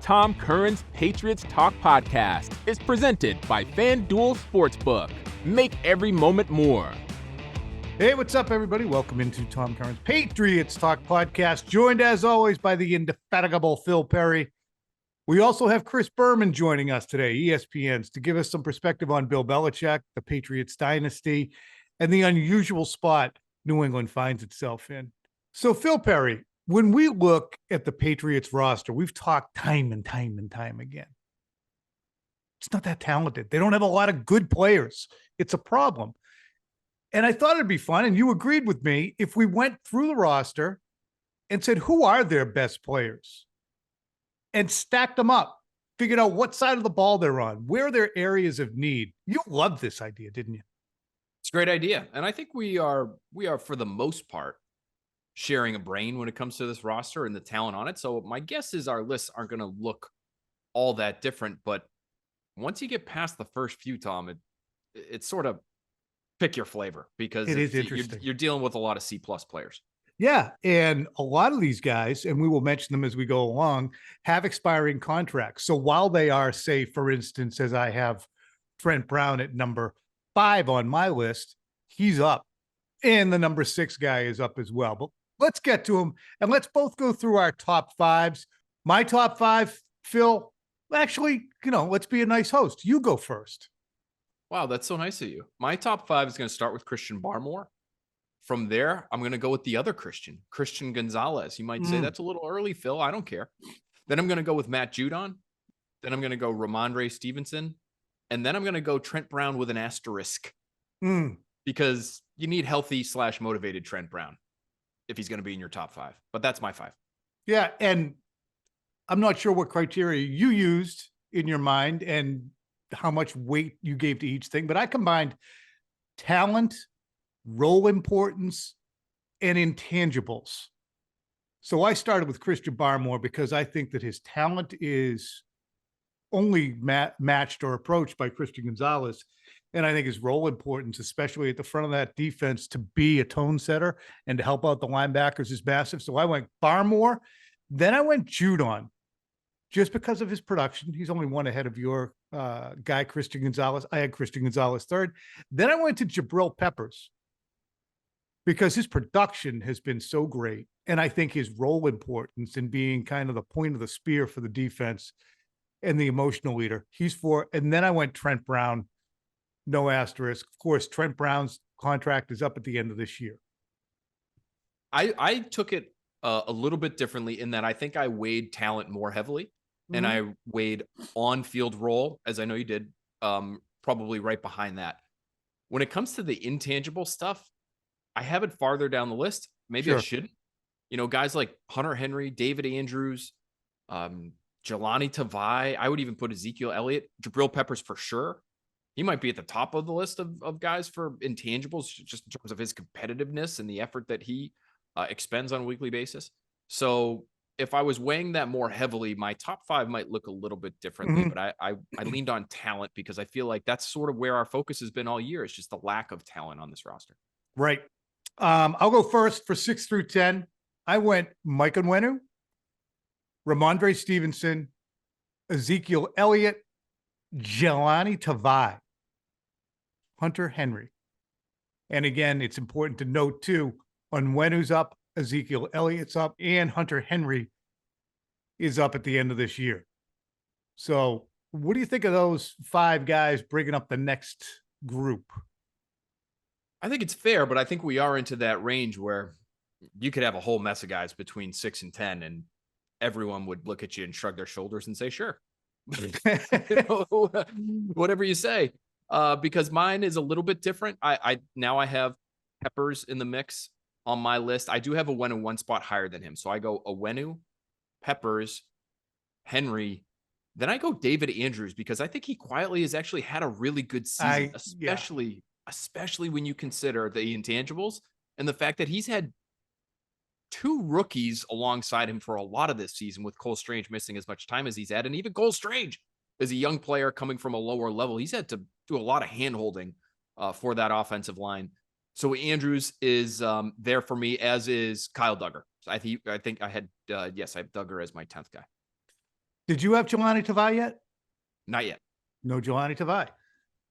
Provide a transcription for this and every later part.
Tom Curran's Patriots Talk podcast is presented by FanDuel Sportsbook. Make every moment more. Hey, what's up, everybody? Welcome into Tom Curran's Patriots Talk podcast, joined as always by the indefatigable Phil Perry. We also have Chris Berman joining us today, ESPN's, to give us some perspective on Bill Belichick, the Patriots dynasty, and the unusual spot New England finds itself in. So, Phil Perry, when we look at the Patriots roster, we've talked time and time again. It's not that talented. They don't have a lot of good players. It's a problem. And I thought it'd be fun, and you agreed with me, if we went through the roster and said, who are their best players? And stacked them up, figured out what side of the ball they're on, where are their areas of need. You loved this idea, didn't you? It's a great idea. And I think we are, for the most part, sharing a brain when it comes to this roster and the talent on it. So my guess is our lists aren't going to look all that different. But once you get past the first few, Tom, it's sort of pick your flavor, because it is interesting. You're dealing with a lot of C+ players. Yeah. And a lot of these guys, and we will mention them as we go along, have expiring contracts. So while they are, say, for instance, as I have Trent Brown at number 5 on my list, he's up. And the number 6 guy is up as well. But let's get to him, and let's both go through our top 5s. My top 5, Phil, actually, let's be a nice host. You go first. Wow, that's so nice of you. My top 5 is going to start with Christian Barmore. From there, I'm going to go with the other Christian Gonzalez. You might say that's a little early, Phil. I don't care. Then I'm going to go with Matt Judon. Then I'm going to go Ramondre Stevenson. And then I'm going to go Trent Brown with an asterisk. Because you need healthy / motivated Trent Brown if he's going to be in your top 5. But that's my 5. Yeah, and I'm not sure what criteria you used in your mind and how much weight you gave to each thing, but I combined talent, role importance, and intangibles. So I started with Christian Barmore because I think that his talent is only matched or approached by Christian Gonzalez. And I think his role importance, especially at the front of that defense, to be a tone setter and to help out the linebackers, is massive. So I went Barmore. Then I went Judon, just because of his production. He's only one ahead of your guy, Christian Gonzalez. I had Christian Gonzalez 3rd. Then I went to Jabril Peppers, because his production has been so great. And I think his role importance in being kind of the point of the spear for the defense and the emotional leader, he's 4. And then I went Trent Brown, no asterisk. Of course, Trent Brown's contract is up at the end of this year. I took it a little bit differently in that I think I weighed talent more heavily, and I weighed on-field role, as I know you did, probably right behind that. When it comes to the intangible stuff, I have it farther down the list. Maybe I shouldn't. Guys like Hunter Henry, David Andrews, Jelani Tavai. I would even put Ezekiel Elliott, Jabril Peppers for sure. He might be at the top of the list of guys for intangibles, just in terms of his competitiveness and the effort that he expends on a weekly basis. So if I was weighing that more heavily, my top 5 might look a little bit differently, but I leaned on talent because I feel like that's sort of where our focus has been all year. It's just the lack of talent on this roster. Right. I'll go first for 6 through 10. I went Mike Onwenu, Ramondre Stevenson, Ezekiel Elliott, Jelani Tavai, Hunter Henry. And again, it's important to note too, Onwenu's up, Ezekiel Elliott's up, and Hunter Henry is up at the end of this year. So what do you think of those 5 guys bringing up the next group? I think it's fair, but I think we are into that range where you could have a whole mess of guys between 6 and 10, and everyone would look at you and shrug their shoulders and say, sure, whatever you say. Because mine is a little bit different. I have Peppers in the mix on my list. I do have Onwenu 1 spot higher than him. So I go Onwenu, Peppers, Henry. Then I go David Andrews, because I think he quietly has actually had a really good season, especially when you consider the intangibles and the fact that he's had 2 rookies alongside him for a lot of this season, with Cole Strange missing as much time as he's had. And even Cole Strange, as a young player coming from a lower level, he's had to do a lot of hand-holding for that offensive line. So Andrews is there for me, as is Kyle Duggar. So I think I had, I have Duggar as my 10th guy. Did you have Jelani Tavai yet? Not yet. No Jelani Tavai.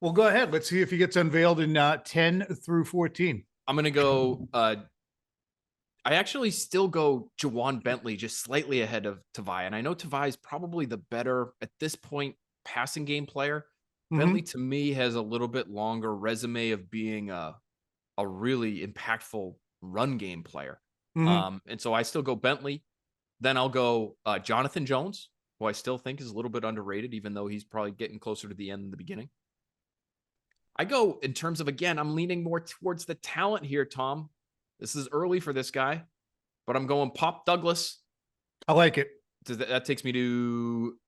Well, go ahead. Let's see if he gets unveiled in 10 through 14. I'm going to go. I actually still go Jawan Bentley just slightly ahead of Tavai. And I know Tavai is probably the better, at this point, passing game player. Bentley, to me, has a little bit longer resume of being a really impactful run game player. And so I still go Bentley. Then I'll go Jonathan Jones, who I still think is a little bit underrated, even though he's probably getting closer to the end than the beginning. I go in terms of, again, I'm leaning more towards the talent here, Tom. This is early for this guy, but I'm going Pop Douglas. I like it. That takes me to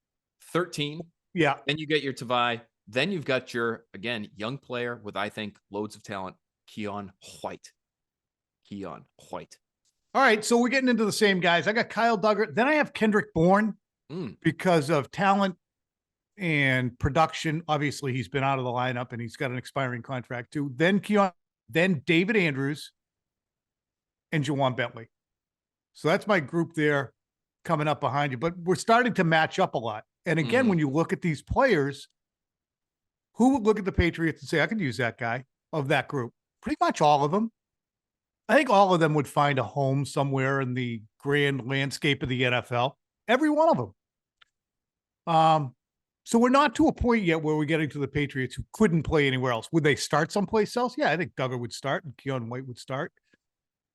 13. Yeah. Then you get your Tavai. Then you've got your, again, young player with, I think, loads of talent, Keon White. Keon White. All right, so we're getting into the same guys. I got Kyle Duggar. Then I have Kendrick Bourne because of talent and production. Obviously, he's been out of the lineup and he's got an expiring contract too. Then Keon, then David Andrews and Jawan Bentley. So that's my group there coming up behind you. But we're starting to match up a lot. And again, when you look at these players, who would look at the Patriots and say, I could use that guy of that group? Pretty much all of them. I think all of them would find a home somewhere in the grand landscape of the NFL. Every one of them. So we're not to a point yet where we're getting to the Patriots who couldn't play anywhere else. Would they start someplace else? Yeah, I think Duggar would start and Keon White would start.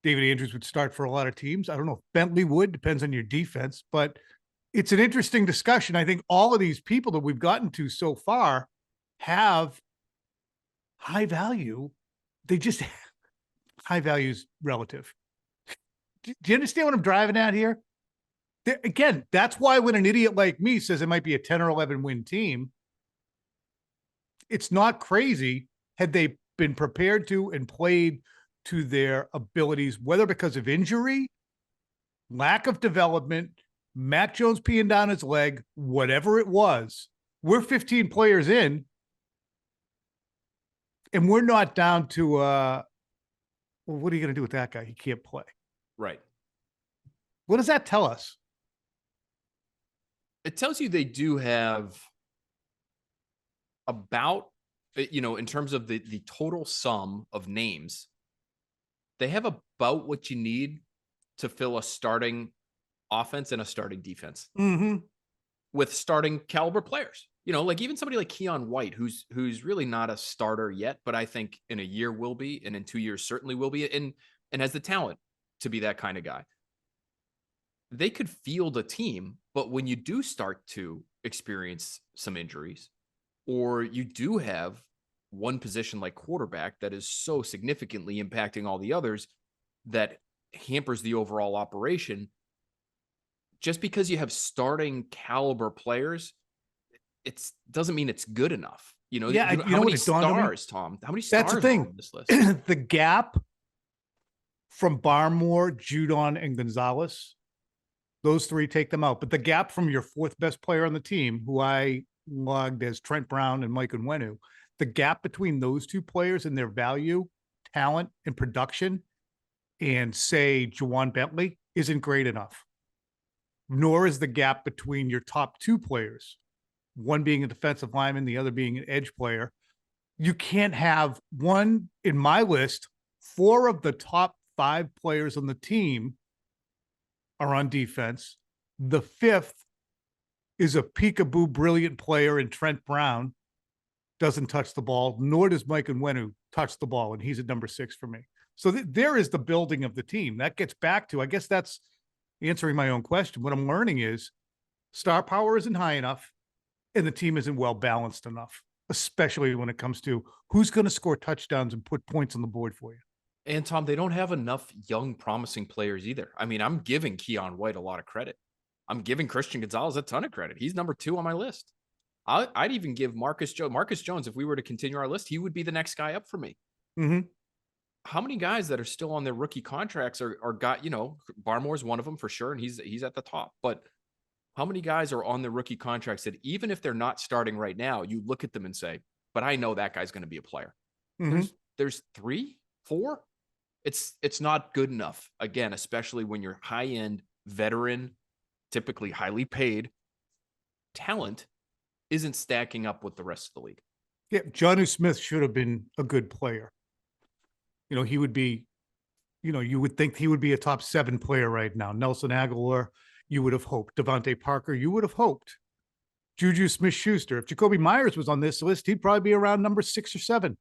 David Andrews would start for a lot of teams. I don't know if Bentley would. Depends on your defense. But it's an interesting discussion. I think all of these people that we've gotten to so far have high value. They just high value is relative. Do you understand what I'm driving at here? Again, that's why when an idiot like me says it might be a 10 or 11 win team, it's not crazy had they been prepared to and played to their abilities, whether because of injury, lack of development, Mac Jones peeing down his leg, whatever it was. We're 15 players in, and we're not down to well, what are you going to do with that guy? He can't play. Right. What does that tell us? It tells you they do have about, in terms of the total sum of names, they have about what you need to fill a starting offense and a starting defense with starting caliber players. Like even somebody like Keon White, who's really not a starter yet, but I think in a year will be, and in 2 years certainly will be, and has the talent to be that kind of guy. They could field a team, but when you do start to experience some injuries, or you do have one position like quarterback that is so significantly impacting all the others that hampers the overall operation, just because you have starting caliber players, it doesn't mean it's good enough. How many stars, Tom? How many stars That's the thing. are on this list? The gap from Barmore, Judon, and Gonzalez, those three, take them out. But the gap from your fourth best player on the team, who I logged as Trent Brown and Mike Onwenu, the gap between those two players and their value, talent, and production, and say Jawan Bentley, isn't great enough. Nor is the gap between your top two players, one being a defensive lineman, the other being an edge player. You can't have one, in my list, 4 of the top 5 players on the team are on defense. The 5th is a peekaboo brilliant player in Trent Brown, doesn't touch the ball, nor does Mike Onwenu touch the ball, and he's at number 6 for me. So there is the building of the team. That gets back to, I guess that's answering my own question. What I'm learning is star power isn't high enough, and the team isn't well balanced enough, especially when it comes to who's going to score touchdowns and put points on the board for you. And Tom, they don't have enough young, promising players either. I mean, I'm giving Keon White a lot of credit. I'm giving Christian Gonzalez a ton of credit. He's number 2 on my list. I'd even give Marcus Jones, if we were to continue our list, he would be the next guy up for me. How many guys that are still on their rookie contracts are got, Barmore's one of them for sure, and he's at the top. But how many guys are on the rookie contracts that even if they're not starting right now, you look at them and say, but I know that guy's going to be a player. There's 3, 4. It's not good enough. Again, especially when you're high-end veteran, typically highly paid, talent isn't stacking up with the rest of the league. Yeah, Jonnu Smith should have been a good player. He would be, you would think he would be a top 7 player right now. Nelson Aguilar, you would have hoped. Devontae Parker, you would have hoped. Juju Smith-Schuster. If Jacoby Myers was on this list, he'd probably be around number 6 or 7.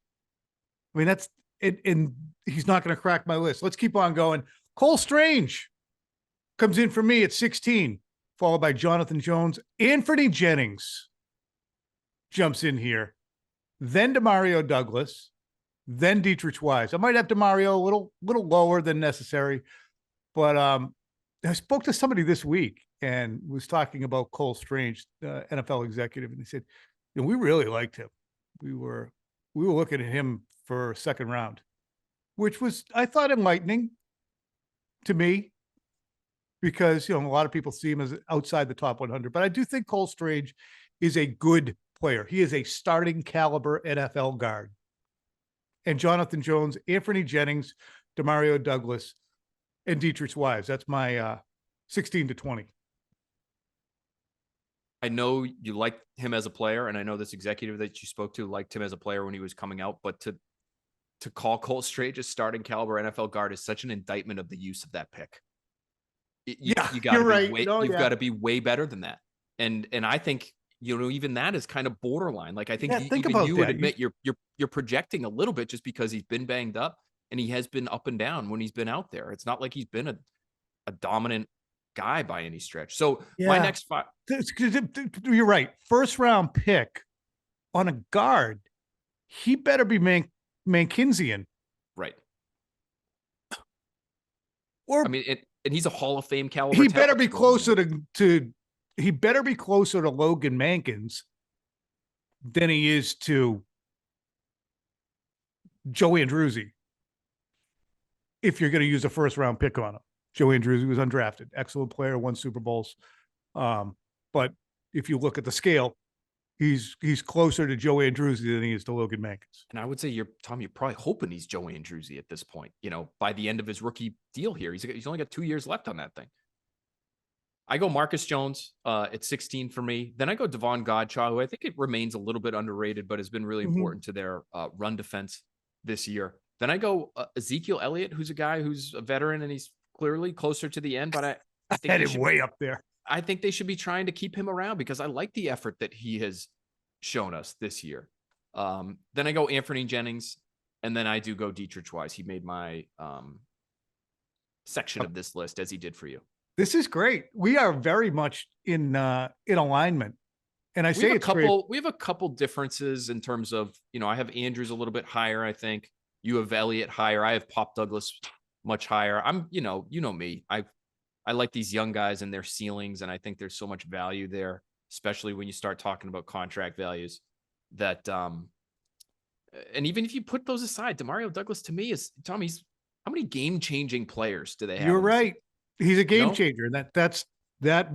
I mean, that's it, and he's not going to crack my list. Let's keep on going. Cole Strange comes in for me at 16, followed by Jonathan Jones. Anthony Jennings jumps in here. Then DeMario Douglas, then Dietrich Wise. I might have DeMario a little lower than necessary, but I spoke to somebody this week and was talking about Cole Strange, NFL executive, and they said, we really liked him. We were looking at him for second round, which was, I thought, enlightening to me because, a lot of people see him as outside the top 100, but I do think Cole Strange is a good player. He is a starting caliber NFL guard. And Jonathan Jones, Anthony Jennings, DeMario Douglas, and Dietrich Wise. That's my 16 to 20. I know you like him as a player, and I know this executive that you spoke to liked him as a player when he was coming out, but to call Cole Strange a starting caliber NFL guard is such an indictment of the use of that pick. You you're right. You've got to be way better than that. And I think, even that is kind of borderline. Like, I think even you would admit you're projecting a little bit just because he's been banged up and he has been up and down when he's been out there. It's not like he's been a dominant guy by any stretch. So my next 5. You're right. First round pick on a guard. He better be Mankinsian. Right. Or I mean, and he's a Hall of Fame caliber. He better be closer to he better be closer to Logan Mankins than he is to Joe Andruzzi. If you're going to use a first round pick on him. Joe Andruzzi was undrafted, excellent player, won Super Bowls. But if you look at the scale, he's closer to Joe Andruzzi than he is to Logan Mankins. And I would say you're probably hoping he's Joe Andruzzi at this point, by the end of his rookie deal here. He's only got 2 years left on that thing. I go Marcus Jones at 16 for me. Then I go Devon Godshaw, who I think it remains a little bit underrated, but has been really important to their run defense this year. Then I go Ezekiel Elliott, who's a guy who's a veteran and he's clearly closer to the end, but I think had him way up there. I think they should be trying to keep him around because I like the effort that he has shown us this year. Then I go Anthony Jennings, and then I do go Dietrich Wise. He made my section of this list as he did for you. This is great. We are very much in alignment. And I say we have a couple differences in terms of, I have Andrews a little bit higher, I think. You have Elliott higher. I have Pop Douglas much higher. I'm, you know me. I like these young guys and their ceilings, and I think there's so much value there, especially when you start talking about contract values that and even if you put those aside, DeMario Douglas to me is Tommy's. How many game-changing players do they have? You're right. He's a game changer, and that's what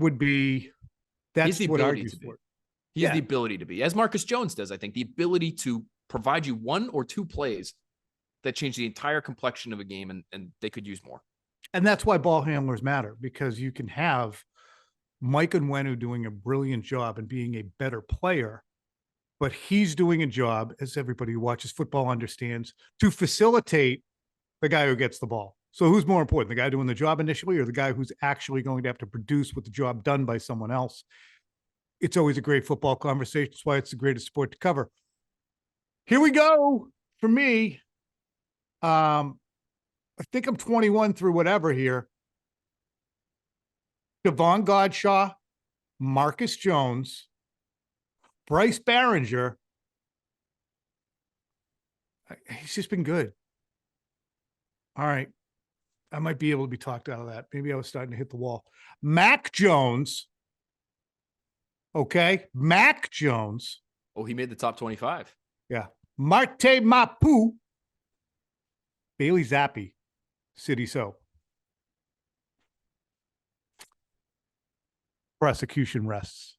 argues for it. He has the ability to be, as Marcus Jones does, I think, the ability to provide you 1 or 2 plays that change the entire complexion of a game, and they could use more. And that's why ball handlers matter, because you can have Mike Onwenu doing a brilliant job and being a better player, but he's doing a job, as everybody who watches football understands, to facilitate the guy who gets the ball. So who's more important, the guy doing the job initially or the guy who's actually going to have to produce with the job done by someone else? It's always a great football conversation. That's why it's the greatest sport to cover. Here we go. For me, I think I'm 21 through whatever here. Devon Godshaw, Marcus Jones, Bryce Behringer. He's just been good. All right. I might be able to be talked out of that. Maybe I was starting to hit the wall. Mac Jones. Okay. Mac Jones. Oh, he made the top 25. Yeah. Marte Mapu. Bailey Zappi. City So. Prosecution rests.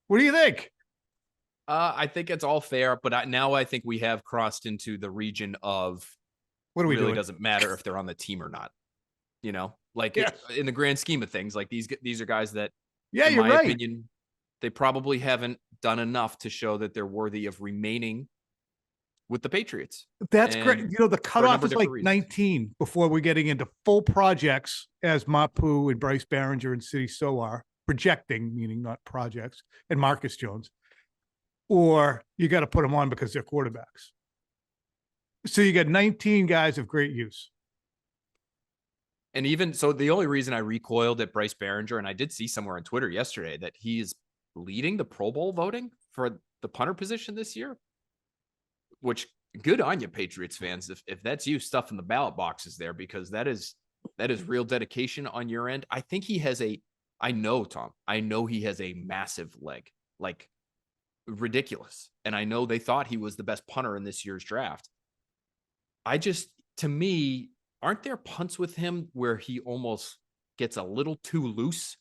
What do you think? I think it's all fair, but now I think we have crossed into the region of what do we really doesn't matter if they're on the team or not. In the grand scheme of things, like these are guys that, in my right. opinion, they probably haven't done enough to show that they're worthy of remaining with the Patriots. That's And great. You know, the cutoff is like reasons. 19 before we're getting into full projects, as Mapu and Bryce Behringer and City So are projecting, meaning not projects, and Marcus Jones. Or you got to put them on because they're quarterbacks. So you got 19 guys of great use. And even so, the only reason I recoiled at Bryce Behringer, and I did see somewhere on Twitter yesterday that he is leading the Pro Bowl voting for the punter position this year, which good on you, Patriots fans. If that's you stuffing the ballot boxes there, because that is real dedication on your end. I think he has I know he has a massive leg, like ridiculous. And I know they thought he was the best punter in this year's draft. To me, aren't there punts with him where he almost gets a little too loose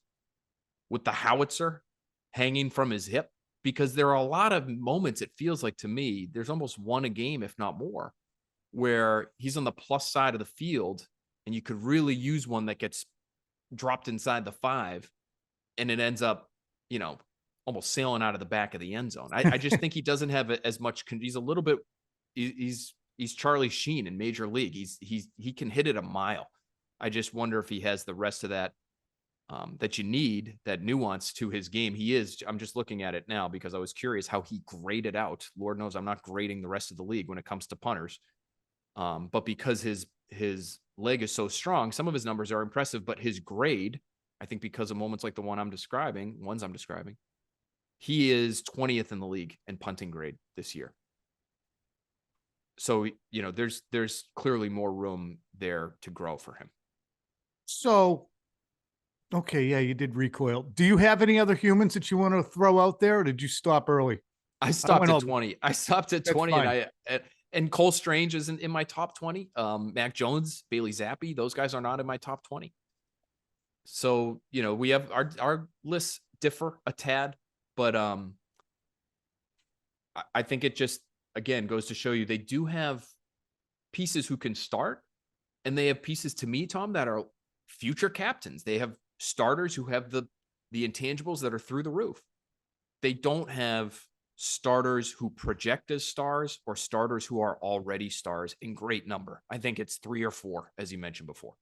with the howitzer hanging from his hip? Because there are a lot of moments, it feels like to me, there's almost one a game, if not more, where he's on the plus side of the field and you could really use one that gets dropped inside the 5 and it ends up, almost sailing out of the back of the end zone. I just think he doesn't have as much. He's a little bit, he's Charlie Sheen in Major League. He can hit it a mile. I just wonder if he has the rest of that, that you need, that nuance to his game. I'm just looking at it now because I was curious how he graded out. Lord knows I'm not grading the rest of the league when it comes to punters. But because his leg is so strong, some of his numbers are impressive, but his grade, I think because of moments like the ones I'm describing, he is 20th in the league in punting grade this year. So, there's clearly more room there to grow for him. So, okay, yeah, you did recoil. Do you have any other humans that you want to throw out there, or did you stop early? I stopped at 20. I stopped at 20, fine. and Cole Strange isn't in my top 20. Mac Jones, Bailey Zappi, those guys are not in my top 20. So, we have our lists differ a tad, but I think it just, again, goes to show you they do have pieces who can start, and they have pieces, to me, Tom, that are future captains. They have starters who have the intangibles that are through the roof. They don't have starters who project as stars or starters who are already stars in great number. I think it's 3 or 4, as you mentioned before.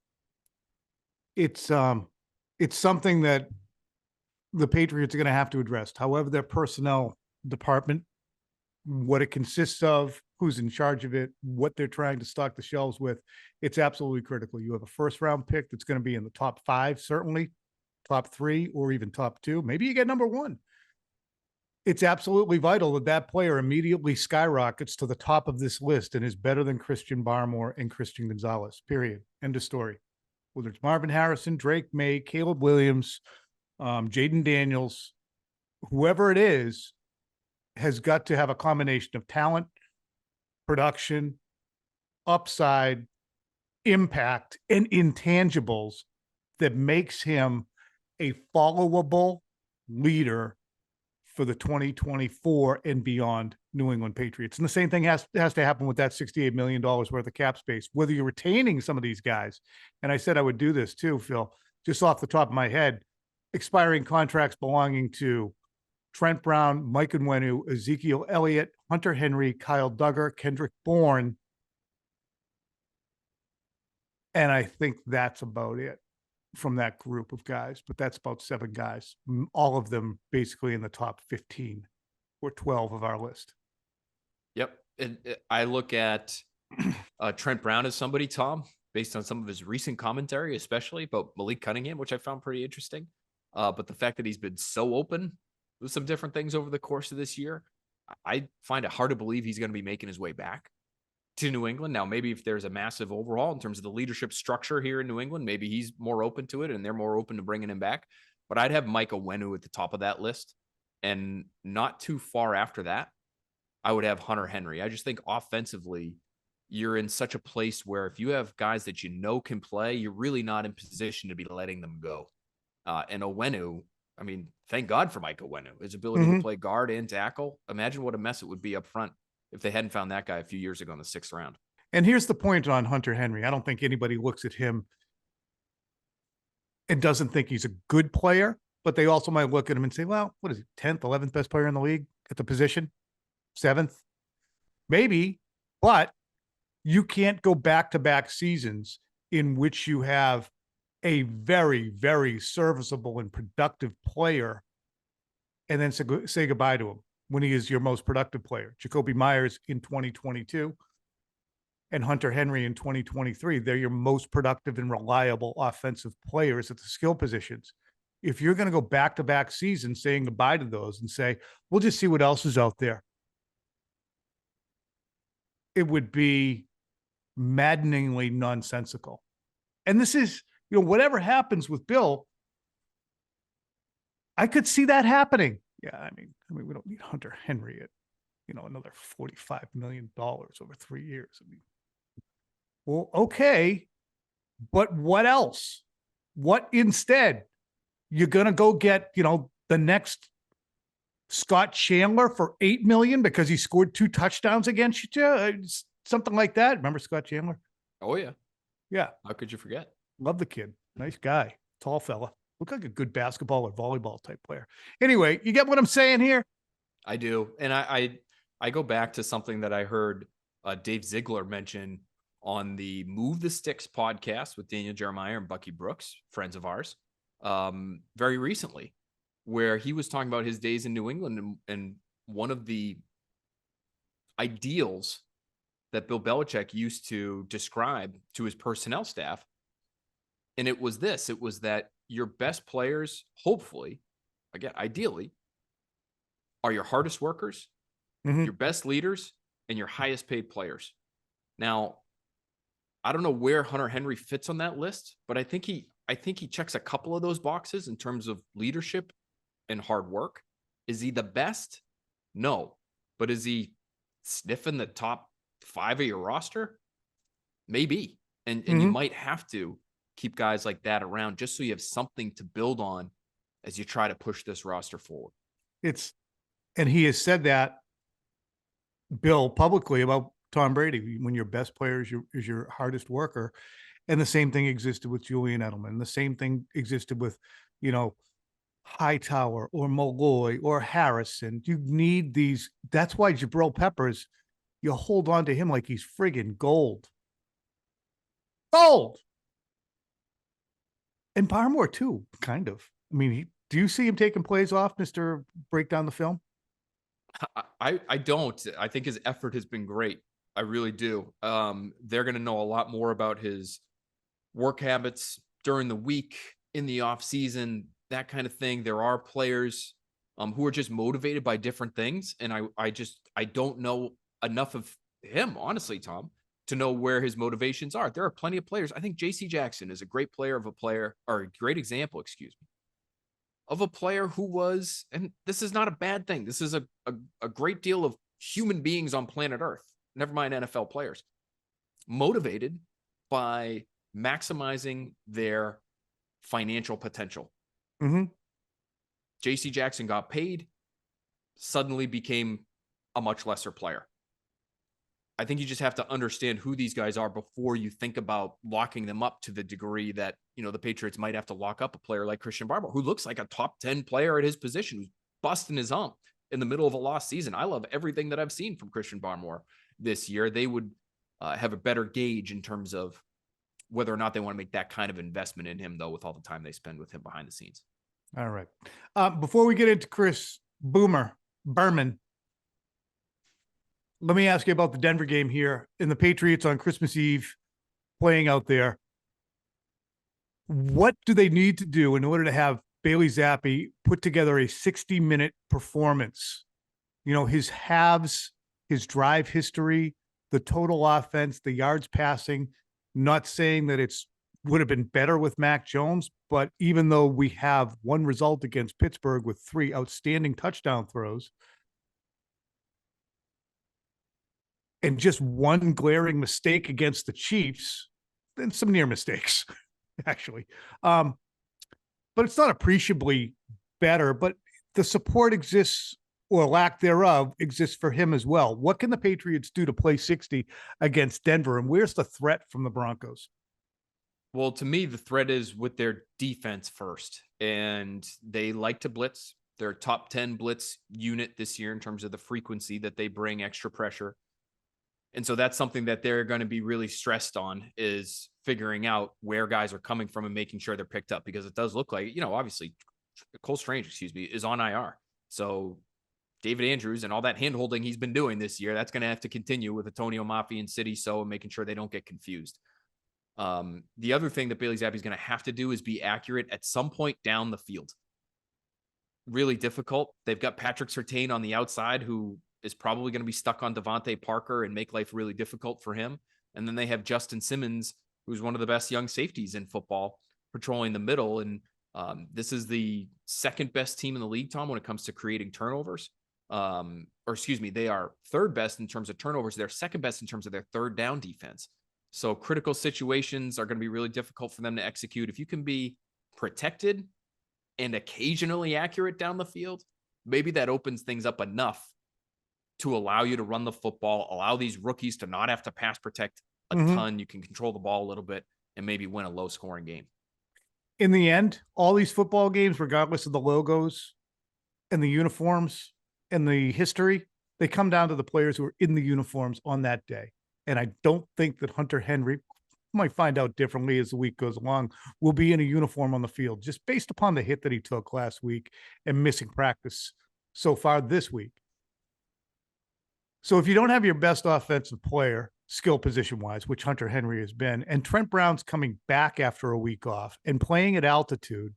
It's something that the Patriots are going to have to address. However, their personnel department, what it consists of, who's in charge of it, what they're trying to stock the shelves with, it's absolutely critical. You have a first-round pick that's going to be in the top 5, certainly, top 3, or even top 2. Maybe you get number 1. It's absolutely vital that player immediately skyrockets to the top of this list and is better than Christian Barmore and Christian Gonzalez, period. End of story. Whether it's Marvin Harrison, Drake May, Caleb Williams, Jaden Daniels, whoever it is, has got to have a combination of talent, production, upside, impact, and intangibles that makes him a followable leader for the 2024 and beyond New England Patriots. And the same thing has to happen with that $68 million worth of cap space, whether you're retaining some of these guys. And I said I would do this too, Phil, just off the top of my head, expiring contracts belonging to Trent Brown, Mike Onwenu, Ezekiel Elliott, Hunter Henry, Kyle Duggar, Kendrick Bourne. And I think that's about it from that group of guys, but that's about 7 guys, all of them basically in the top 15 or 12 of our list. Yep. And I look at Trent Brown as somebody, Tom, based on some of his recent commentary, especially about Malik Cunningham, which I found pretty interesting. But the fact that he's been so open with some different things over the course of this year, I find it hard to believe he's going to be making his way back to New England. Now, maybe if there's a massive overhaul in terms of the leadership structure here in New England, maybe he's more open to it and they're more open to bringing him back. But I'd have Mike Onwenu at the top of that list. And not too far after that, I would have Hunter Henry. I just think offensively, you're in such a place where if you have guys that can play, you're really not in position to be letting them go. And Onwenu, I mean, thank God for Mike Onwenu, his ability to play guard and tackle. Imagine what a mess it would be up front if they hadn't found that guy a few years ago in the 6th round. And here's the point on Hunter Henry. I don't think anybody looks at him and doesn't think he's a good player, but they also might look at him and say, well, what is he, 10th, 11th best player in the league at the position? 7th? Maybe, but you can't go back-to-back seasons in which you have a very, very serviceable and productive player and then say goodbye to him when he is your most productive player. Jacoby Myers in 2022 and Hunter Henry in 2023. They're your most productive and reliable offensive players at the skill positions. If you're going to go back-to-back seasons saying goodbye to those and say, we'll just see what else is out there, it would be maddeningly nonsensical. And this is, whatever happens with Bill, I could see that happening. Yeah, I mean, we don't need Hunter Henry at, another $45 million over 3 years. I mean, well, okay, but what else? What instead? You're gonna go get, the next Scott Chandler for $8 million because he scored 2 touchdowns against you, something like that. Remember Scott Chandler? Oh yeah, yeah. How could you forget? Love the kid. Nice guy, tall fella. Look like a good basketball or volleyball type player. Anyway, you get what I'm saying here? I do, and I go back to something that I heard Dave Ziegler mention on the Move the Sticks podcast with Daniel Jeremiah and Bucky Brooks, friends of ours, very recently, where he was talking about his days in New England and one of the ideals that Bill Belichick used to describe to his personnel staff. And it was that your best players, hopefully, again, ideally, are your hardest workers, your best leaders, and your highest paid players. Now, I don't know where Hunter Henry fits on that list, but I think he checks a couple of those boxes in terms of leadership and hard work. Is he the best? No. But is he sniffing the top 5 of your roster? Maybe. And you might have to keep guys like that around just so you have something to build on as you try to push this roster forward. And he has said that, Bill, publicly about Tom Brady, when your best player is your hardest worker. And the same thing existed with Julian Edelman. The same thing existed with, Hightower or Malloy or Harrison. You need these. That's why Jabril Peppers, you hold on to him like he's friggin' gold. Gold. And Barmore too, kind of. I mean, do you see him taking plays off, Mr. Break Down the Film? I don't. I think his effort has been great. I really do. They're going to know a lot more about his work habits during the week, in the off season, that kind of thing. There are players who are just motivated by different things. And I don't know enough of him, honestly, Tom, to know where his motivations are. There are plenty of players. I think JC Jackson is a great great example, of a player who was, and this is not a bad thing. This is a great deal of human beings on planet Earth, never mind NFL players, motivated by maximizing their financial potential. JC Jackson got paid, suddenly became a much lesser player. I think you just have to understand who these guys are before you think about locking them up to the degree that, the Patriots might have to lock up a player like Christian Barmore, who looks like a top 10 player at his position, who's busting his hump in the middle of a lost season. I love everything that I've seen from Christian Barmore this year. They would have a better gauge in terms of whether or not they want to make that kind of investment in him, though, with all the time they spend with him behind the scenes. All right. Before we get into Chris Berman, let me ask you about the Denver game here and the Patriots on Christmas Eve playing out there. What do they need to do in order to have Bailey Zappi put together a 60-minute performance? His halves, his drive history, the total offense, the yards passing, not saying that it's would have been better with Mac Jones, but even though we have one result against Pittsburgh with 3 outstanding touchdown throws and just one glaring mistake against the Chiefs, and some near mistakes, actually. But it's not appreciably better, but the support exists, or lack thereof exists, for him as well. What can the Patriots do to play 60 against Denver? And where's the threat from the Broncos? Well, to me, the threat is with their defense first, and they like to blitz. They're a top 10 blitz unit this year in terms of the frequency that they bring extra pressure. And so that's something that they're going to be really stressed on, is figuring out where guys are coming from and making sure they're picked up, because it does look like, obviously Cole Strange, is on IR. So David Andrews and all that hand holding he's been doing this year, that's going to have to continue with Antonio Mafi and City So, and making sure they don't get confused. The other thing that Bailey Zappi is going to have to do is be accurate at some point down the field. Really difficult. They've got Patrick Surtain on the outside, who is probably going to be stuck on Devontae Parker and make life really difficult for him. And then they have Justin Simmons, who's one of the best young safeties in football, patrolling the middle. And this is the second best team in the league, Tom, when it comes to creating turnovers. They are third best in terms of turnovers. They're second best in terms of their third down defense. So critical situations are going to be really difficult for them to execute. If you can be protected and occasionally accurate down the field, maybe that opens things up enough to allow you to run the football, allow these rookies to not have to pass protect a ton. You can control the ball a little bit and maybe win a low scoring game. In the end, all these football games, regardless of the logos and the uniforms and the history, they come down to the players who are in the uniforms on that day. And I don't think that Hunter Henry, might find out differently as the week goes along, will be in a uniform on the field, just based upon the hit that he took last week and missing practice so far this week. So if you don't have your best offensive player, skill position-wise, which Hunter Henry has been, and Trent Brown's coming back after a week off and playing at altitude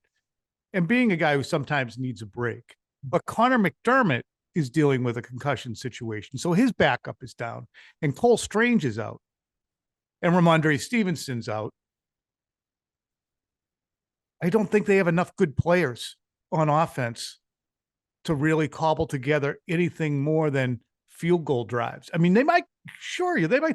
and being a guy who sometimes needs a break, but Connor McDermott is dealing with a concussion situation, so his backup is down, and Cole Strange is out, and Ramondre Stevenson's out. I don't think they have enough good players on offense to really cobble together anything more than field goal drives. I mean, they might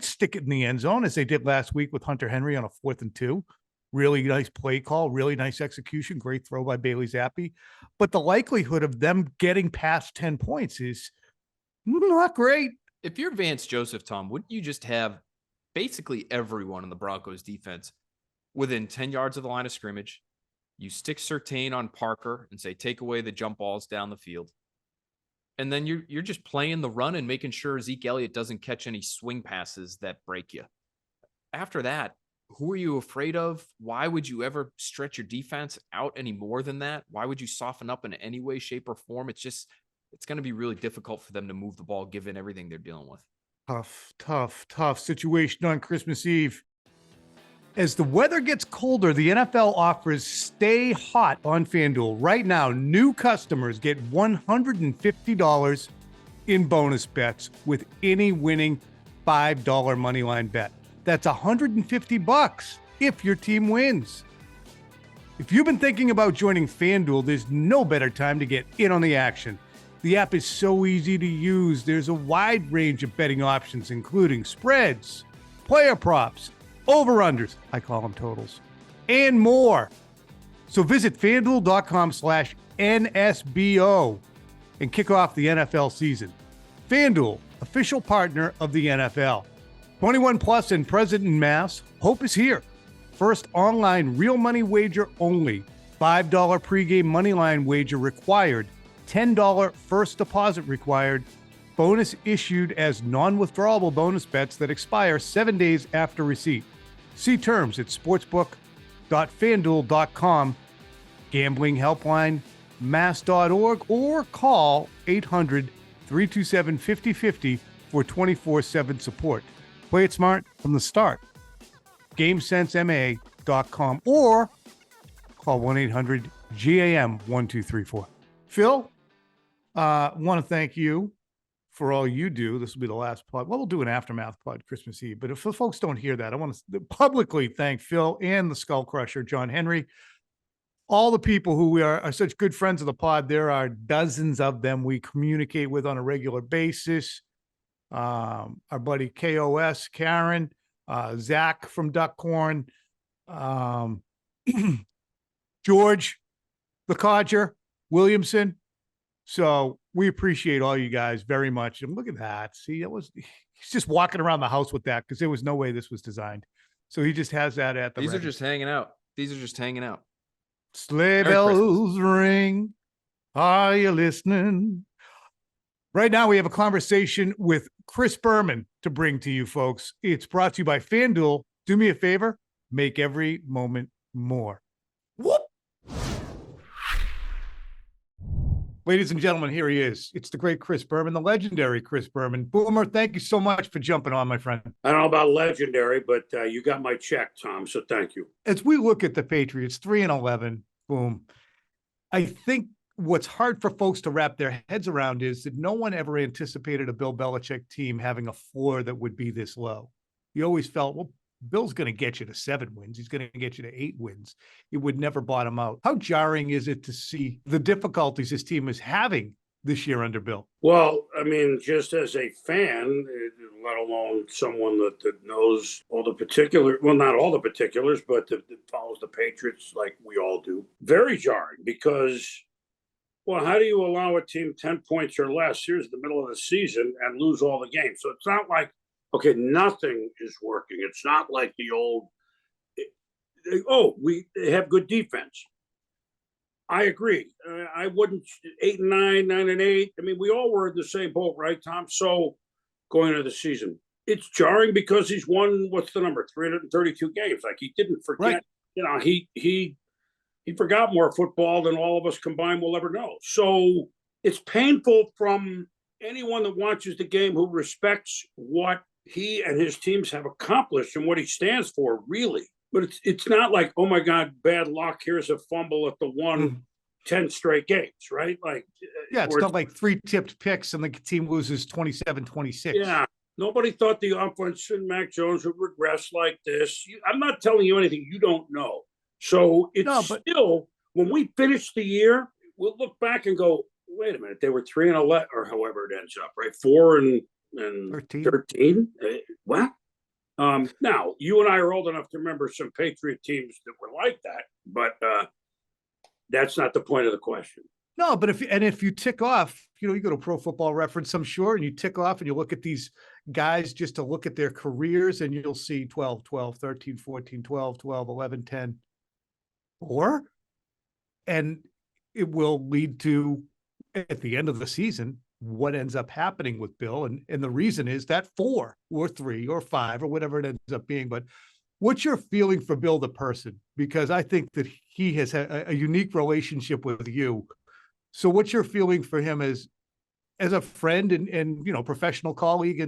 stick it in the end zone, as they did last week with Hunter Henry on a 4th and 2. Really nice play call, really nice execution, great throw by Bailey Zappi. But the likelihood of them getting past 10 points is not great. If you're Vance Joseph, Tom, wouldn't you just have basically everyone in the Broncos defense within 10 yards of the line of scrimmage? You stick Surtain on Parker and say, take away the jump balls down the field. And then you're just playing the run and making sure Zeke Elliott doesn't catch any swing passes that break you. After that, who are you afraid of? Why would you ever stretch your defense out any more than that? Why would you soften up in any way, shape, or form? It's going to be really difficult for them to move the ball given everything they're dealing with. Tough situation on Christmas Eve. As the weather gets colder, the NFL offers Stay Hot on FanDuel. Right now, new customers get $150 in bonus bets with any winning $5 moneyline bet. That's $150 if your team wins. If you've been thinking about joining FanDuel, there's no better time to get in on the action. The app is so easy to use. There's a wide range of betting options, including spreads, player props, over-unders, I call them totals, and more. So visit FanDuel.com/NSBO and kick off the NFL season. FanDuel, official partner of the NFL. 21 plus and present in Mass. Hope is here. First online real money wager only. $5 pregame moneyline wager required. $10 first deposit required. Bonus issued as non-withdrawable bonus bets that expire 7 days after receipt. See terms at sportsbook.fanduel.com. Gambling helpline, mass.org, or call 800-327-5050 for 24/7 support. Play it smart from the start. GameSenseMA.com or call 1-800-GAM-1234. Phil, want to thank you for all you do. This will be the last pod. Well, we'll do an aftermath pod Christmas Eve. But if the folks don't hear that, I want to publicly thank Phil and the Skull Crusher, John Henry, all the people who we are such good friends of the pod. There are dozens of them we communicate with on a regular basis. Our buddy KOS, Karen, Zach from Duckhorn, George, the Codger, Williamson. So we appreciate all you guys very much. And look at that. See, he's just walking around the house with that because there was no way this was designed. So he just has that at the These ready. are just hanging out. These are just hanging out. Sleigh Merry bells ring. Are you listening? Right now, we have a conversation with Chris Berman to bring to you, folks. It's brought to you by FanDuel. Do me a favor, make every moment more. Whoop. Ladies and gentlemen, here he is. It's the great Chris Berman, the legendary Chris Berman. Boomer, thank you so much for jumping on, my friend. I don't know about legendary, but you got my check, Tom, so thank you. As we look at the Patriots, 3-11, boom, I think what's hard for folks to wrap their heads around is that no one ever anticipated a Bill Belichick team having a floor that would be this low. You always felt, well, Bill's going to get you to 7 wins. He's going to get you to 8 wins. It would never bottom out. How jarring is it to see the difficulties his team is having this year under Bill? Well, I mean, just as a fan, let alone someone that knows all the particulars, well, not all the particulars, but that follows the Patriots like we all do, very jarring because, well, how do you allow a team 10 points or less? Here's the middle of the season and lose all the games. So it's not like, okay, nothing is working. It's not like the old, we have good defense. I agree. I wouldn't 8-9, 9-8. I mean, we all were in the same boat, right, Tom? So going into the season, it's jarring because he's won, what's the number? 332 games. Like he didn't forget, right. You know, he forgot more football than all of us combined will ever know. So it's painful from anyone that watches the game who respects what he and his teams have accomplished and what he stands for, really. But it's not like, oh my God, bad luck. Here's a fumble at the 10 straight games, right? Like, yeah, it's not like 3 tipped picks and the team loses 27-26. Yeah, nobody thought the offense and Mac Jones would regress like this. I'm not telling you anything you don't know. So it's still, when we finish the year, we'll look back and go, wait a minute, they were 3-11 or however it ends up, right? 4 and 13. What? Now you and I are old enough to remember some Patriot teams that were like that, but that's not the point of the question. No, but if you tick off, you go to Pro Football Reference, I'm sure, and you tick off and you look at these guys just to look at their careers, and you'll see 12, 12, 13, 14, 12, 12, 11, 10, 4, and it will lead to, at the end of the season, what ends up happening with Bill. And the reason is that 4 or 3 or 5 or whatever it ends up being. But what's your feeling for Bill the person? Because I think that he has a unique relationship with you. So what's your feeling for him as a friend and professional colleague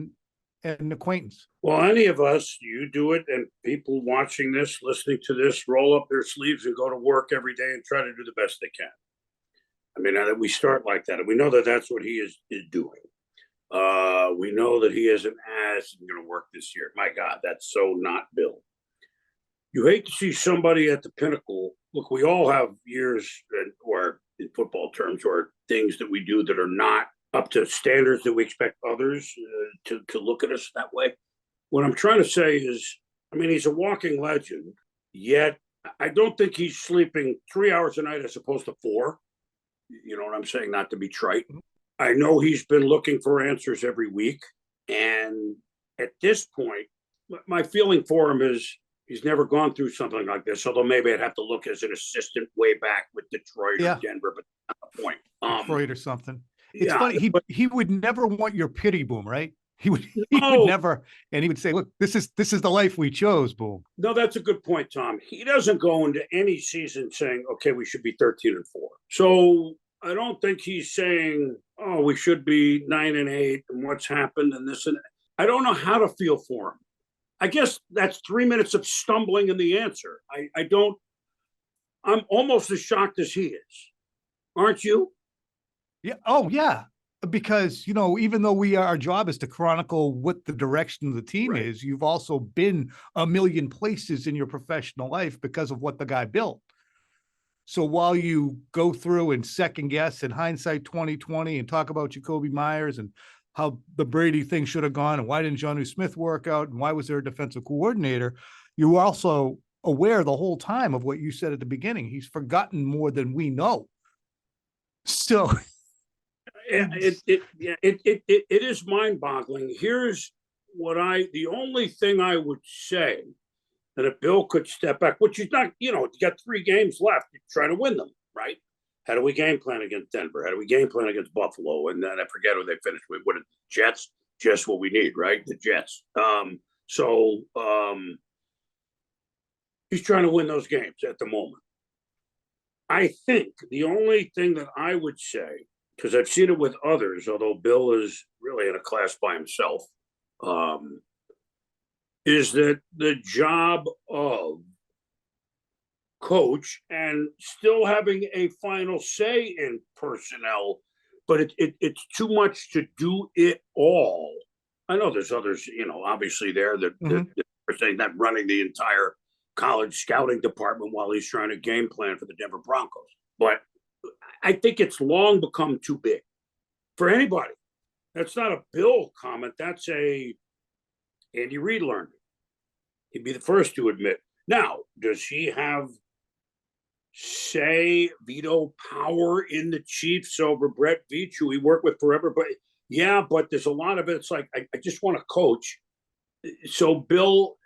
and acquaintance? Well, any of us, you do it, and people watching this, listening to this, roll up their sleeves and go to work every day and try to do the best they can. I mean, we start like that, and we know that that's what he is doing. We know that he isn't going to work this year. My God, that's so not Bill. You hate to see somebody at the pinnacle. Look, we all have years, or in football terms, or things that we do that are not up to standards that we expect others to look at us that way. What I'm trying to say is, I mean, he's a walking legend, yet I don't think he's sleeping 3 hours a night as opposed to 4. You know what I'm saying? Not to be trite. I know he's been looking for answers every week. And at this point, my feeling for him is he's never gone through something like this, although maybe I'd have to look as an assistant way back with Detroit or Denver, but that's not the point. Detroit or something. It's funny. He would never want your pity, Boom, right? He would never, and he would say, look, this is the life we chose, Boom. No, that's a good point, Tom. He doesn't go into any season saying, okay, we should be 13-4. So I don't think he's saying, oh, we should be 9-8 and what's happened and this and that. I don't know how to feel for him. I guess that's 3 minutes of stumbling in the answer. I'm almost as shocked as he is. Aren't you? Yeah. Oh, yeah. Because, even though our job is to chronicle what the direction of the team is, you've also been a million places in your professional life because of what the guy built. So while you go through and second guess and hindsight 2020 and talk about Jacoby Myers and how the Brady thing should have gone and why didn't Jonnu Smith work out and why was there a defensive coordinator, you were also aware the whole time of what you said at the beginning. He's forgotten more than we know. So it is mind-boggling. Here's the only thing I would say And if Bill could step back, which is not, you got 3 games left, you try to win them, right? How do we game plan against Denver? How do we game plan against Buffalo? And then I forget who they finished with. What, Jets? Just what we need, right? The Jets. So he's trying to win those games at the moment. I think the only thing that I would say, because I've seen it with others, although Bill is really in a class by himself, is that the job of coach and still having a final say in personnel, but it's too much to do it all. I know there's others, obviously there that are saying that running the entire college scouting department while he's trying to game plan for the Denver Broncos. But I think it's long become too big for anybody. That's not a Bill comment. That's a Andy Reid learned it. He'd be the first to admit. Now, does he have veto power in the Chiefs over Brett Veach, who he worked with forever? But yeah, but there's a lot of it. It's like, I just want to coach. So Bill,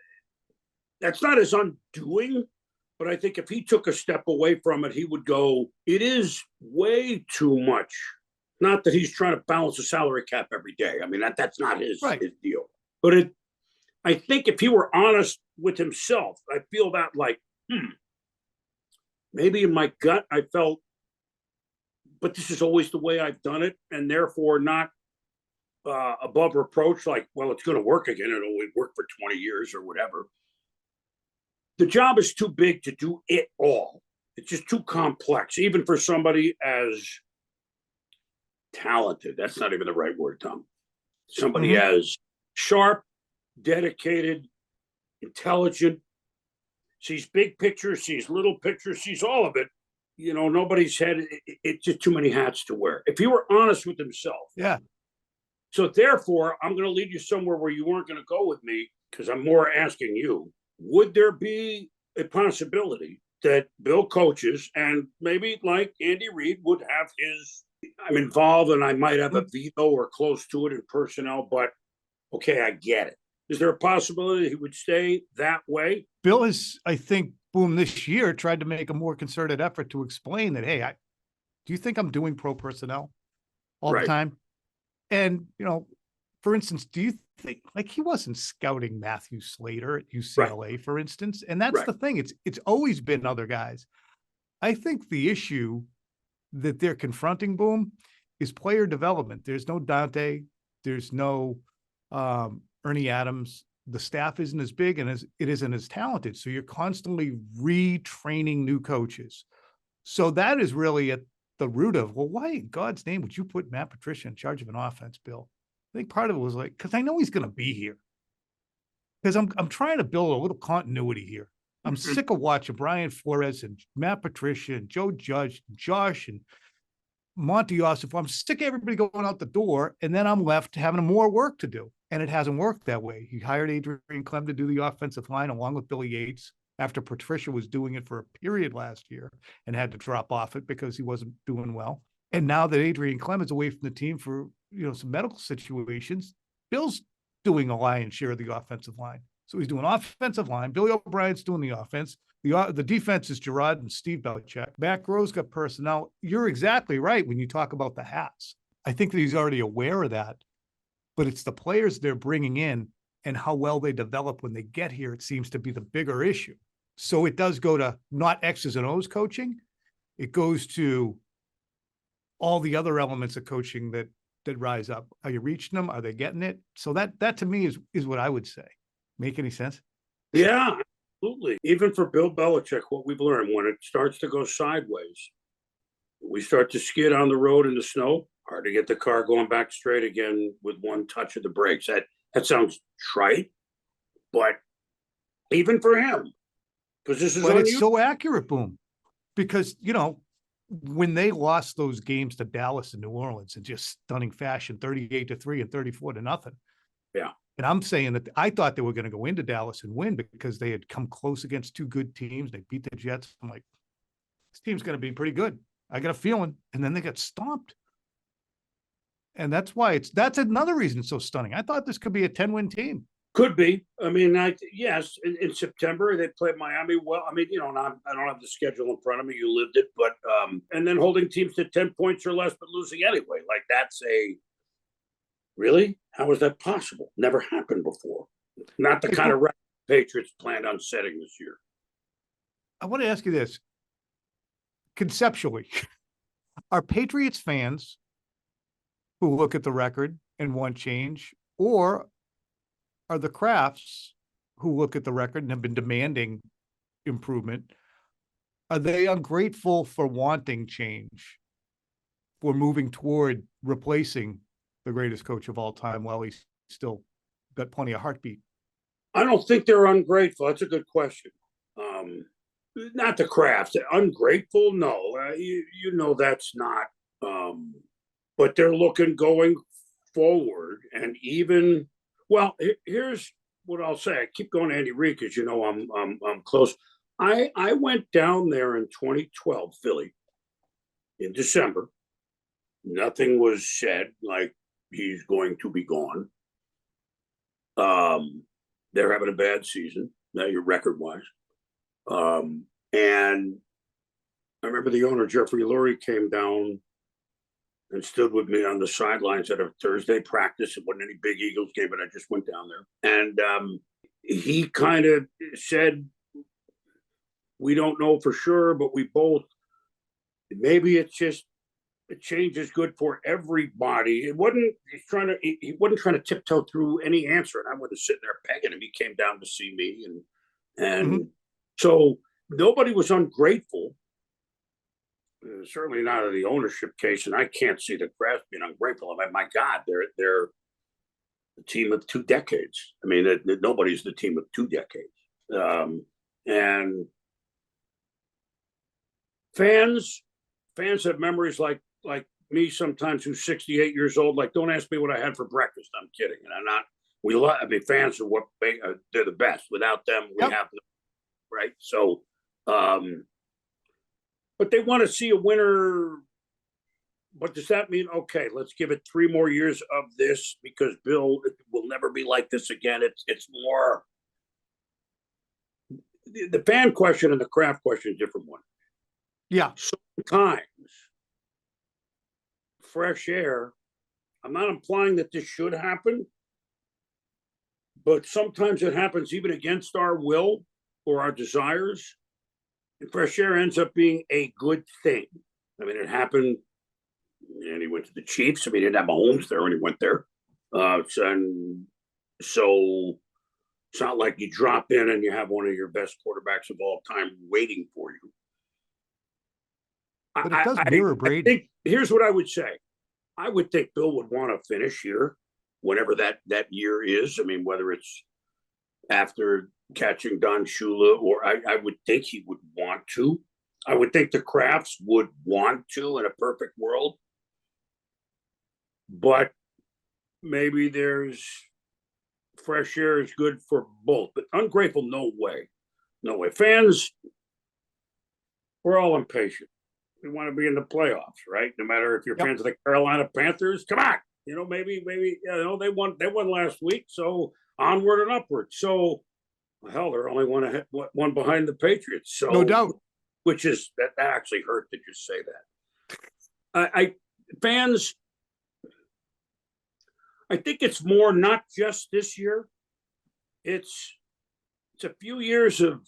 that's not his undoing, but I think if he took a step away from it, he would go, it is way too much. Not that he's trying to balance the salary cap every day. I mean, that's not his deal. But I think if he were honest with himself, I feel that like, maybe in my gut, I felt, but this is always the way I've done it, and therefore not above reproach, like, well, it's going to work again. It'll work for 20 years or whatever. The job is too big to do it all. It's just too complex, even for somebody as talented. That's not even the right word, Tom. Somebody as sharp, dedicated, intelligent, sees big pictures, sees little pictures, sees all of it. Nobody's had it's just too many hats to wear. If he were honest with himself. Yeah. So therefore, I'm going to lead you somewhere where you weren't going to go with me, because I'm more asking you, would there be a possibility that Bill coaches and maybe like Andy Reid would have I'm involved and I might have a veto or close to it in personnel, but okay, I get it. Is there a possibility he would stay that way? Bill has, I think, this year tried to make a more concerted effort to explain that, hey, do you think I'm doing pro personnel all the time? And, for instance, do you think, like, he wasn't scouting Matthew Slater at UCLA, for instance? And that's the thing. It's always been other guys. I think the issue that they're confronting, Boom, is player development. There's no Dante. There's no Ernie Adams. The staff isn't as big and it isn't as talented. So you're constantly retraining new coaches. So that is really at the root of, well, why in God's name would you put Matt Patricia in charge of an offense, Bill? I think part of it was like, because I know he's going to be here. Because I'm trying to build a little continuity here. I'm sick of watching Brian Flores and Matt Patricia and Joe Judge and Josh and Monty Ossoff. I'm sick of everybody going out the door, and then I'm left having more work to do. And it hasn't worked that way. He hired Adrian Clem to do the offensive line along with Billy Yates after Patricia was doing it for a period last year and had to drop off it because he wasn't doing well. And now that Adrian Clem is away from the team for some medical situations, Bill's doing a lion's share of the offensive line. So he's doing offensive line. Billy O'Brien's doing the offense. The defense is Gerard and Steve Belichick. Matt Groh's got personnel. You're exactly right when you talk about the hats. I think that he's already aware of that. But it's the players they're bringing in and how well they develop when they get here. It seems to be the bigger issue. So it does go to not X's and O's coaching. It goes to all the other elements of coaching that rise up. Are you reaching them? Are they getting it? So that to me is what I would say. Make any sense? Yeah, absolutely. Even for Bill Belichick, what we've learned, when it starts to go sideways, we start to skid on the road in the snow. Hard to get the car going back straight again with one touch of the brakes. That sounds trite, but even for him, because this is it's so accurate, Boom. Because when they lost those games to Dallas and New Orleans in just stunning fashion, 38-3 and 34-0. Yeah. And I'm saying that I thought they were going to go into Dallas and win because they had come close against two good teams. They beat the Jets. I'm like, this team's going to be pretty good. I got a feeling. And then they got stomped. And that's why that's another reason it's so stunning. I thought this could be a 10-win team. Could be. I mean, yes, in September they played Miami. Well, I mean, and I don't have the schedule in front of me. You lived it, but and then holding teams to 10 points or less, but losing anyway. Like that's really, how is that possible? Never happened before. Not the kind of record Patriots planned on setting this year. I want to ask you this. Conceptually, are Patriots fans who look at the record and want change, or are the Crafts who look at the record and have been demanding improvement, are they ungrateful for wanting change, for moving toward replacing the greatest coach of all time while he's still got plenty of heartbeat? I don't think they're ungrateful. That's a good question. Not the Crafts. Ungrateful? No. That's not. But they're looking going forward, and even here's what I'll say. I keep going to Andy Reid because I'm close. I went down there in 2012, Philly, in December. Nothing was said like he's going to be gone. They're having a bad season, record-wise. And I remember the owner, Jeffrey Lurie, came down and stood with me on the sidelines at a Thursday practice. It wasn't any big Eagles game, but I just went down there. And he kind of said, we don't know for sure, but maybe it's just a change is good for everybody. He wasn't trying to tiptoe through any answer. And I wasn't sitting there pegging him. He came down to see me. And so nobody was ungrateful. Certainly not in the ownership case, and I can't see the Crafts being ungrateful. I mean, my God, they're the team of 2 decades. I mean, nobody's the team of 2 decades. And fans have memories like me sometimes, who's 68 years old. Like, don't ask me what I had for breakfast. I'm kidding, and I'm not. Fans are they're the best. Without them, we have them, right? So. But they want to see a winner. But does that mean, okay, let's give it 3 more years of this because Bill will never be like this again? It's more the fan question and the Kraft question is a different one. Yeah. Sometimes fresh air. I'm not implying that this should happen, but sometimes it happens even against our will or our desires. And fresh air ends up being a good thing. I mean, it happened, and he went to the Chiefs. I mean, he didn't have Mahomes there when he went there. And so it's not like you drop in and you have one of your best quarterbacks of all time waiting for you. But it does mirror Brady. Here's what I would say. I would think Bill would want to finish here, whatever that year is. I mean, whether it's after catching Don Shula, or I would think he would want to. I would think the Crafts would want to in a perfect world. But maybe there's fresh air is good for both. But ungrateful, no way. No way. Fans, we're all impatient. We want to be in the playoffs, right? No matter if you're fans of the Carolina Panthers, come on. Maybe they won last week, so onward and upward. So hell, they're only one behind the Patriots. So no doubt. Which is that actually hurt to just say that. Fans, I think it's more not just this year. It's a few years of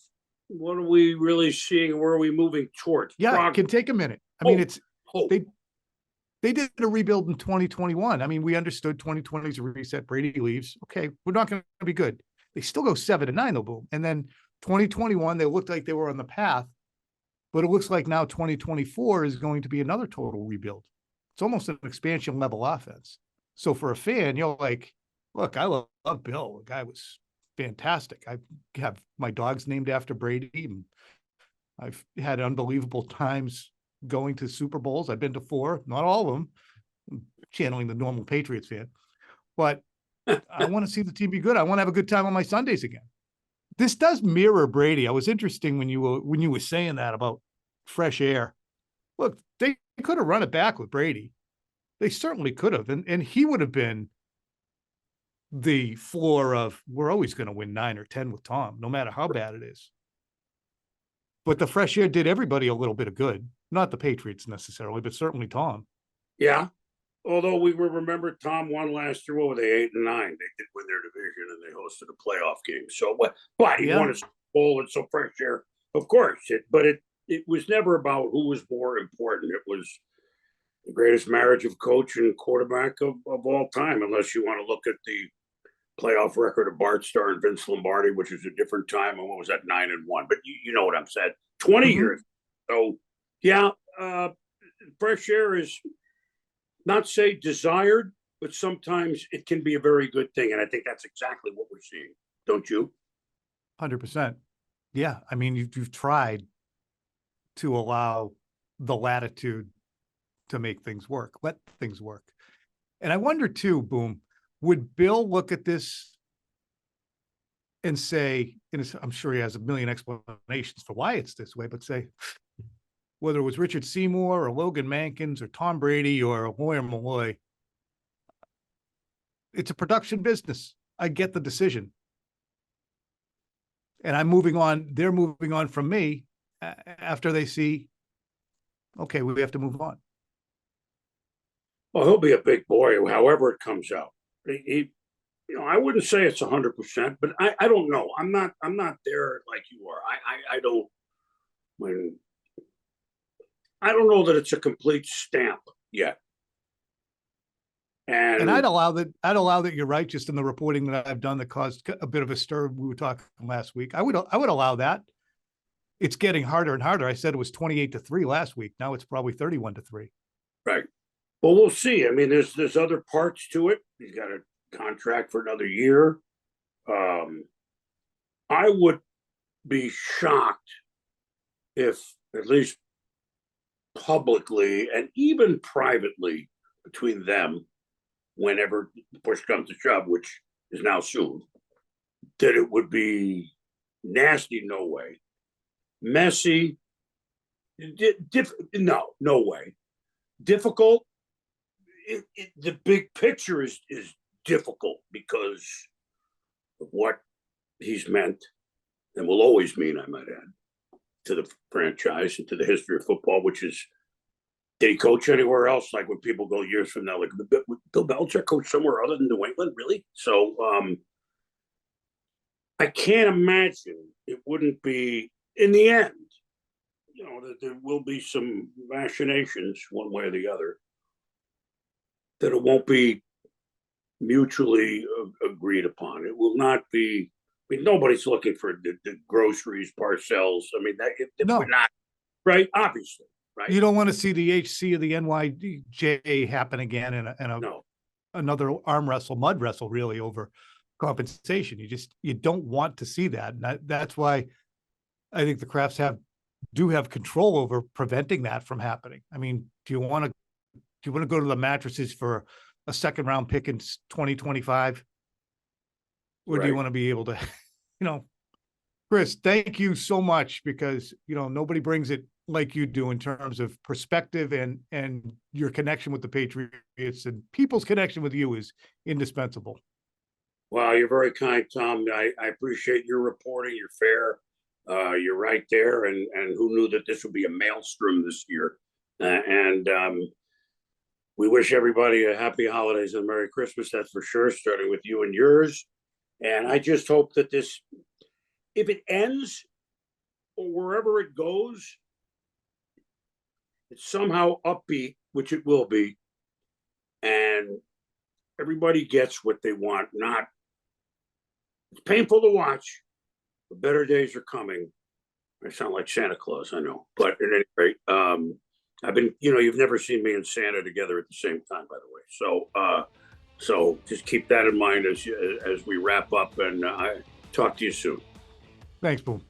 what are we really seeing? Where are we moving towards? Yeah, it can take a minute. I mean, they did a rebuild in 2021. I mean, we understood 2020 is a reset. Brady leaves. Okay, we're not going to be good. They still go 7-9 though, boom. And then 2021, they looked like they were on the path, but it looks like now 2024 is going to be another total rebuild. It's almost an expansion level offense. So for a fan, you're like, look, I love Bill. The guy was fantastic. I have my dogs named after Brady, and I've had unbelievable times going to Super Bowls. I've been to 4, not all of them. I'm channeling the normal Patriots fan, but I want to see the team be good. I want to have a good time on my Sundays again. This does mirror Brady. I was interesting when you were saying that about fresh air. Look, they could have run it back with Brady. They certainly could have, and he would have been the floor of we're always going to win 9 or 10 with Tom, no matter how bad it is. But the fresh air did everybody a little bit of good. Not the Patriots necessarily, but certainly Tom. Yeah. Although we will remember Tom won last year, what were they, 8-9? They did win their division and they hosted a playoff game. So, but he won a Super Bowl and so fresh air, of course. It was never about who was more important. It was the greatest marriage of coach and quarterback of all time, unless you want to look at the playoff record of Bart Starr and Vince Lombardi, which was a different time. And what was that, 9-1? But you know what I'm saying. 20 years. So, yeah, fresh air is not say desired, but sometimes it can be a very good thing. And I think that's exactly what we're seeing. Don't you? 100%. Yeah. I mean, you've tried to allow the latitude to make things work, let things work. And I wonder too, Boom, would Bill look at this and say, and I'm sure he has a million explanations for why it's this way, but say, whether it was Richard Seymour or Logan Mankins or Tom Brady or Lawyer Malloy, it's a production business. I get the decision. And I'm moving on. They're moving on from me after they see, okay, we have to move on. Well, he'll be a big boy, however it comes out. I wouldn't say it's 100%, but I don't know. I'm not there like you are. I don't know that it's a complete stamp yet. And I'd allow that you're right, just in the reporting that I've done that caused a bit of a stir. We were talking last week. I would allow that. It's getting harder and harder. I said it was 28-3 last week. Now it's probably 31-3. Right. Well, we'll see. I mean, there's other parts to it. He's got a contract for another year. I would be shocked if, at least publicly and even privately between them, whenever push comes to shove, which is now soon, that it would be nasty, no way. Messy, no way. Difficult. The big picture is difficult because of what he's meant and will always mean, I might add, to the franchise and to the history of football, which is, did he coach anywhere else? Like when people go years from now, like Bill Belichick coached somewhere other than New England, really? So I can't imagine it wouldn't be, in the end, that there will be some machinations one way or the other, that it won't be mutually agreed upon. It will not be, nobody's looking for the groceries, Parcells. I mean, we're not, right? Obviously, right? You don't want to see the HC of the NYJ happen again and another arm wrestle, mud wrestle, really, over compensation. You don't want to see that. And that's why I think the Crafts do have control over preventing that from happening. I mean, do you want to go to the mattresses for a second round pick in 2025? Or do you want to be able to, Chris, thank you so much, because, nobody brings it like you do in terms of perspective and your connection with the Patriots, and people's connection with you is indispensable. Well, you're very kind, Tom. I appreciate your reporting. You're fair. You're right there. And who knew that this would be a maelstrom this year? We wish everybody a happy holidays and a Merry Christmas. That's for sure, starting with you and yours. And I just hope that this, if it ends or wherever it goes, it's somehow upbeat, which it will be, and everybody gets what they want. It's painful to watch, but better days are coming. I sound like Santa Claus, I know. But at any rate, I've been, you've never seen me and Santa together at the same time, by the way. So just keep that in mind as we wrap up, and I talk to you soon. Thanks, Boom.